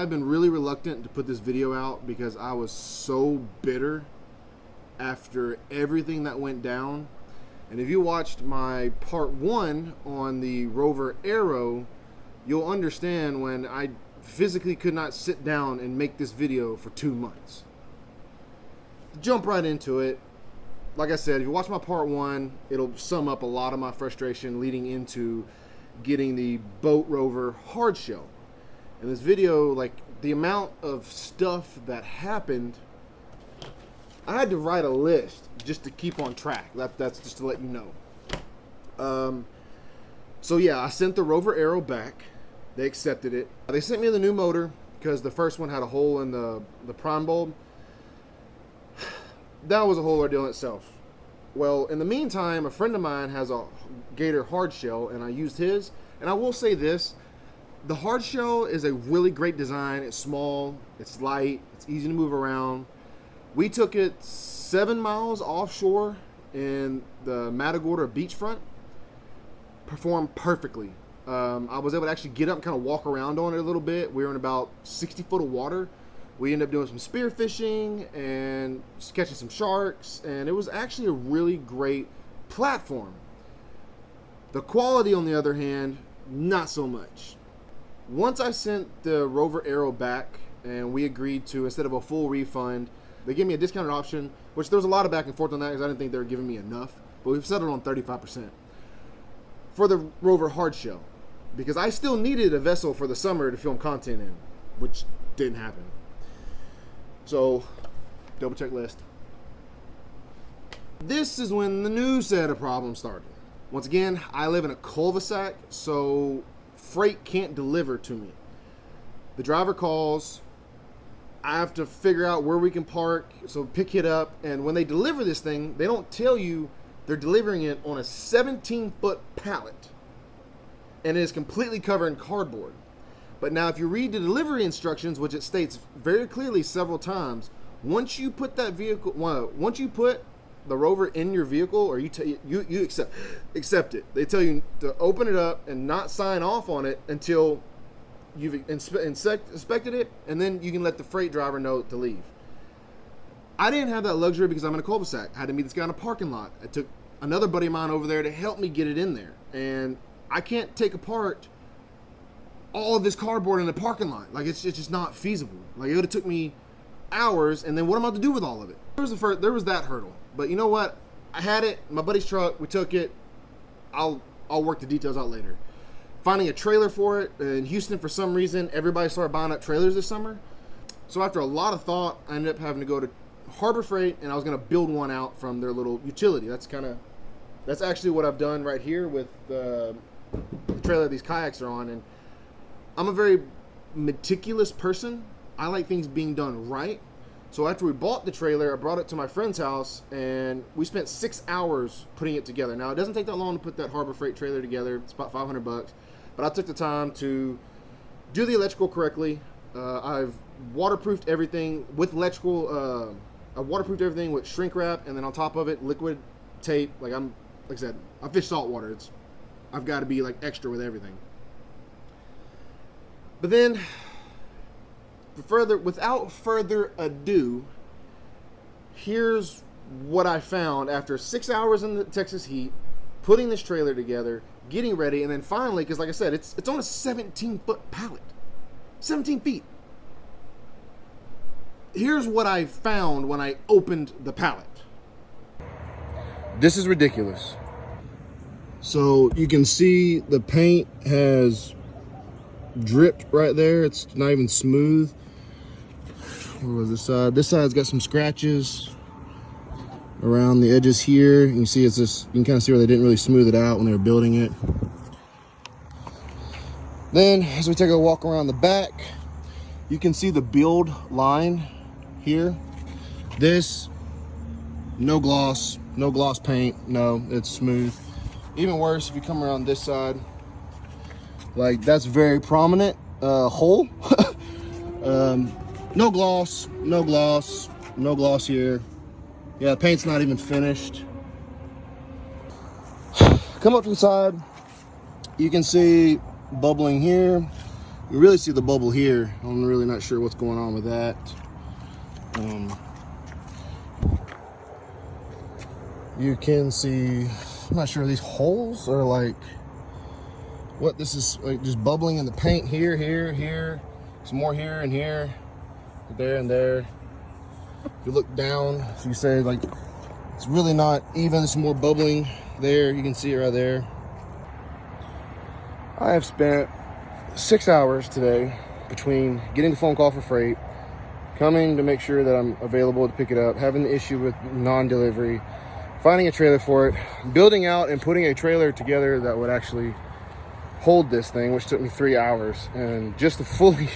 I've been really reluctant to put this video out because I was so bitter after everything that went down. And if you watched my part 1 on the Rover Aero, you'll understand when I physically could not sit down and make this video for 2 months. Jump right into it. Like I said, if you watch my part 1, it'll sum up a lot of my frustration leading into getting the Bote Rover hard shell. In this video, like, the amount of stuff that happened, I had to write a list just to keep on track. That's just to let you know. So yeah, I sent the Rover Aero back. They accepted it. They sent me the new motor because the first one had a hole in the prime bulb. That was a whole ordeal in itself. Well, in the meantime, a friend of mine has a Gator hard shell, and I used his. And I will say this, the hard shell is a really great design. It's small, it's light, it's easy to move around. We took it 7 miles offshore in the Matagorda beachfront. Performed perfectly. I was able to actually get up and kind of walk around on it a little bit. We were in about 60 foot of water. We ended up doing some spear fishing and catching some sharks, and it was actually a really great platform. The quality, on the other hand, not so much. Once I sent the Rover Aero back, and we agreed to, instead of a full refund, they gave me a discounted option, which there was a lot of back and forth on that because I didn't think they were giving me enough, but we've settled on 35% for the Rover hard shell, because I still needed a vessel for the summer to film content in, which didn't happen. So, double check list. This is when the new set of problems started. Once again, I live in a cul-de-sac, so freight can't deliver to me. The driver calls, I have to figure out where we can park, so pick it up, and when they deliver this thing, they don't tell you they're delivering it on a 17-foot pallet, and it is completely covered in cardboard. But now if you read the delivery instructions, which it states very clearly several times, once you put that vehicle, once you put the Rover in your vehicle, or you accept it, they tell you to open it up and not sign off on it until you've inspected it, and then you can let the freight driver know to leave. I didn't have that luxury because I'm in a cul-de-sac. I had to meet this guy in a parking lot. I took another buddy of mine over there to help me get it in there, and I can't take apart all of this cardboard in the parking lot. Like, it's just not feasible. Like, it would have took me hours, and then what am I to do with all of it? There was that hurdle. But you know what? I had it, my buddy's truck, we took it. I'll work the details out later. Finding a trailer for it in Houston, for some reason, everybody started buying up trailers this summer. So after a lot of thought, I ended up having to go to Harbor Freight, and I was gonna build one out from their little utility. That's actually what I've done right here with the trailer these kayaks are on. And I'm a very meticulous person. I like things being done right. So after we bought the trailer, I brought it to my friend's house, and we spent 6 hours putting it together. Now, it doesn't take that long to put that Harbor Freight trailer together. It's about $500, but I took the time to do the electrical correctly. I've waterproofed everything with electrical. I waterproofed everything with shrink wrap, and then on top of it, liquid tape. Like I said, I fish saltwater. I've got to be like extra with everything. But then, without further ado, here's what I found after 6 hours in the Texas heat, putting this trailer together, getting ready, and then finally, because like I said, it's on a 17-foot pallet. 17 feet. Here's what I found when I opened the pallet. This is ridiculous. So you can see the paint has dripped right there. It's not even smooth. Where was this side? This side's got some scratches around the edges here. You can see it's just, you can kind of see where they didn't really smooth it out when they were building it. Then as we take a walk around the back, you can see the build line here. This, no gloss paint. No, it's smooth. Even worse, if you come around this side, like that's very prominent hole. No gloss here. Yeah, the paint's not even finished. Come up to the side, you can see bubbling here. You really see the bubble here. I'm really not sure what's going on with that. You can see, I'm not sure, these holes are like, what this is, like just bubbling in the paint here, here, some more here and here, there and there. If you look down, so you say like, it's really not even, some more bubbling there, you can see it right there. I have spent 6 hours today between getting the phone call for freight, coming to make sure that I'm available to pick it up, having the issue with non-delivery, finding a trailer for it, building out and putting a trailer together that would actually hold this thing, which took me 3 hours, and just to fully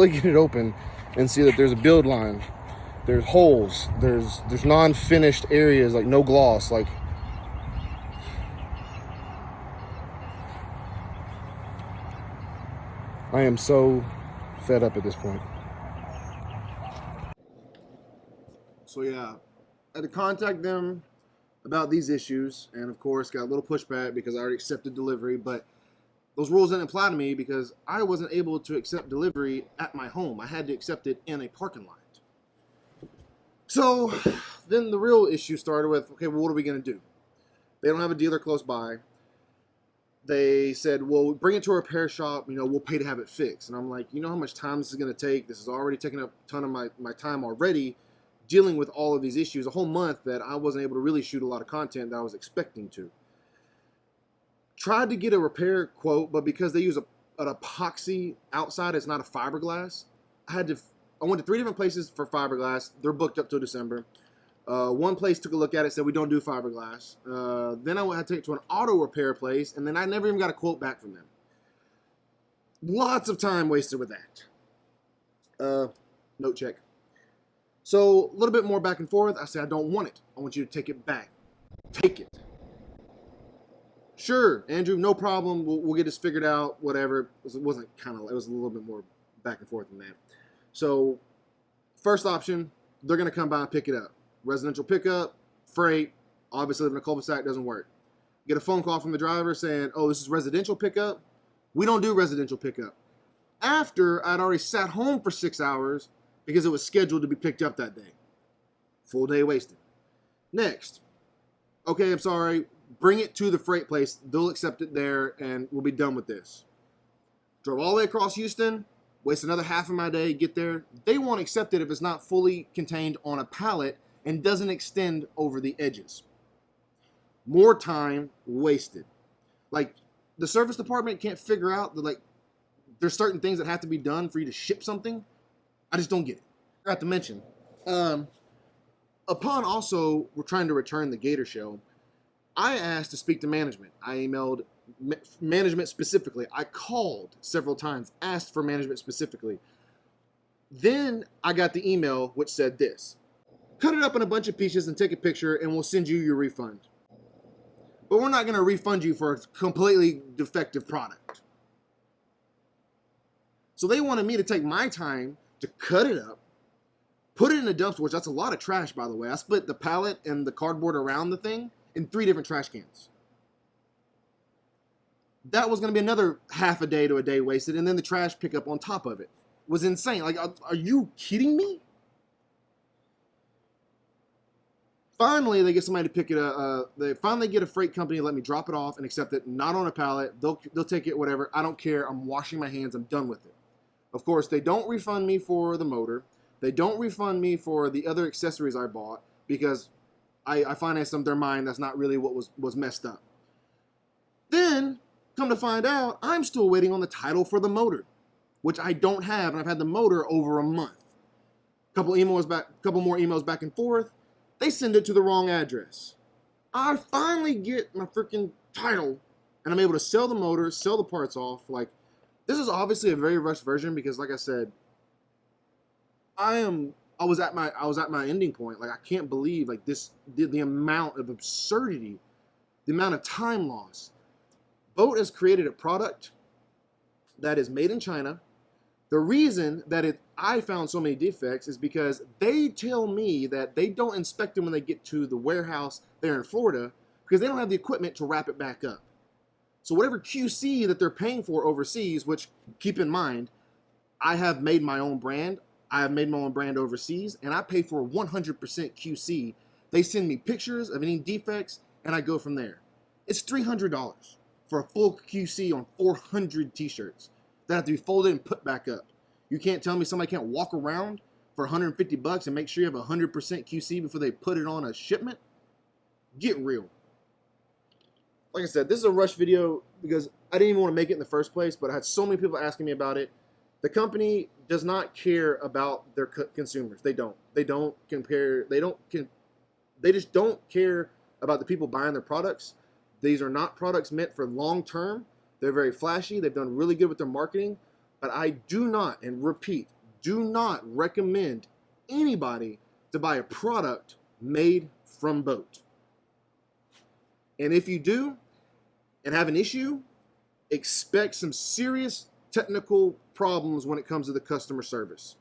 get it open and see that there's a build line, there's holes, there's non-finished areas, like no gloss, like I am so fed up at this point. So yeah, I had to contact them about these issues, and of course got a little pushback because I already accepted delivery, but those rules didn't apply to me because I wasn't able to accept delivery at my home. I had to accept it in a parking lot. So then the real issue started with, okay, well, what are we going to do? They don't have a dealer close by. They said, well, bring it to a repair shop, we'll pay to have it fixed. And I'm like, you know how much time this is going to take? This is already taking up a ton of my time already, dealing with all of these issues, a whole month that I wasn't able to really shoot a lot of content that I was expecting to. Tried to get a repair quote, but because they use an epoxy outside, it's not a fiberglass. I went to 3 different places for fiberglass. They're booked up till December. One place took a look at it, said we don't do fiberglass. Then I had to take it to an auto repair place, and then I never even got a quote back from them. Lots of time wasted with that. Note check. So a little bit more back and forth. I said, I don't want it. I want you to take it back. Take it. Sure, Andrew, no problem. We'll get this figured out, whatever. It was a little bit more back and forth than that. So first option, they're going to come by and pick it up. Residential pickup, freight, obviously living in a cul-de-sac doesn't work. Get a phone call from the driver saying, oh, this is residential pickup. We don't do residential pickup. After I'd already sat home for 6 hours because it was scheduled to be picked up that day. Full day wasted. Next, okay, I'm sorry, bring it to the freight place. They'll accept it there and we'll be done with this. Drove all the way across Houston, waste another half of my day, get there. They won't accept it if it's not fully contained on a pallet and doesn't extend over the edges. More time wasted. Like, the service department can't figure out that, like, there's certain things that have to be done for you to ship something. I just don't get it. I forgot to mention, upon also we're trying to return the Gatorshell, I asked to speak to management. I emailed management specifically. I called several times, asked for management specifically. Then I got the email which said this: cut it up in a bunch of pieces and take a picture and we'll send you your refund. But we're not going to refund you for a completely defective product. So they wanted me to take my time to cut it up, put it in a dumpster, which that's a lot of trash, by the way. I split the pallet and the cardboard around the thing in 3 different trash cans. That was going to be another half a day to a day wasted, and then the trash pickup on top of it. It was insane. Like, are you kidding me? Finally, they get somebody to pick it up. They finally get a freight company to let me drop it off and accept it, not on a pallet. They'll take it, whatever. I don't care. I'm washing my hands. I'm done with it. Of course, they don't refund me for the motor. They don't refund me for the other accessories I bought because I financed them their mind. That's not really what was messed up. Then, come to find out, I'm still waiting on the title for the motor, which I don't have, and I've had the motor over a month. Couple more emails back and forth. They send it to the wrong address. I finally get my freaking title, and I'm able to sell the motor, sell the parts off. Like, this is obviously a very rushed version because, like I said, I was at my ending point. Like, I can't believe like this the amount of absurdity, the amount of time loss. Bote has created a product that is made in China. The reason that I found so many defects is because they tell me that they don't inspect them when they get to the warehouse there in Florida because they don't have the equipment to wrap it back up. So whatever QC that they're paying for overseas, which keep in mind, I have made my own brand. I have made my own brand overseas, and I pay for 100% QC. They send me pictures of any defects, and I go from there. It's $300 for a full QC on 400 t-shirts that have to be folded and put back up. You can't tell me somebody can't walk around for 150 bucks and make sure you have 100% QC before they put it on a shipment? Get real. Like I said, this is a rush video because I didn't even want to make it in the first place, but I had so many people asking me about it. The company does not care about their consumers. They don't. They don't compare. They just don't care about the people buying their products. These are not products meant for long term. They're very flashy. They've done really good with their marketing. But I do not, and repeat, do not recommend anybody to buy a product made from Bote. And if you do and have an issue, expect some serious technical problems when it comes to the customer service.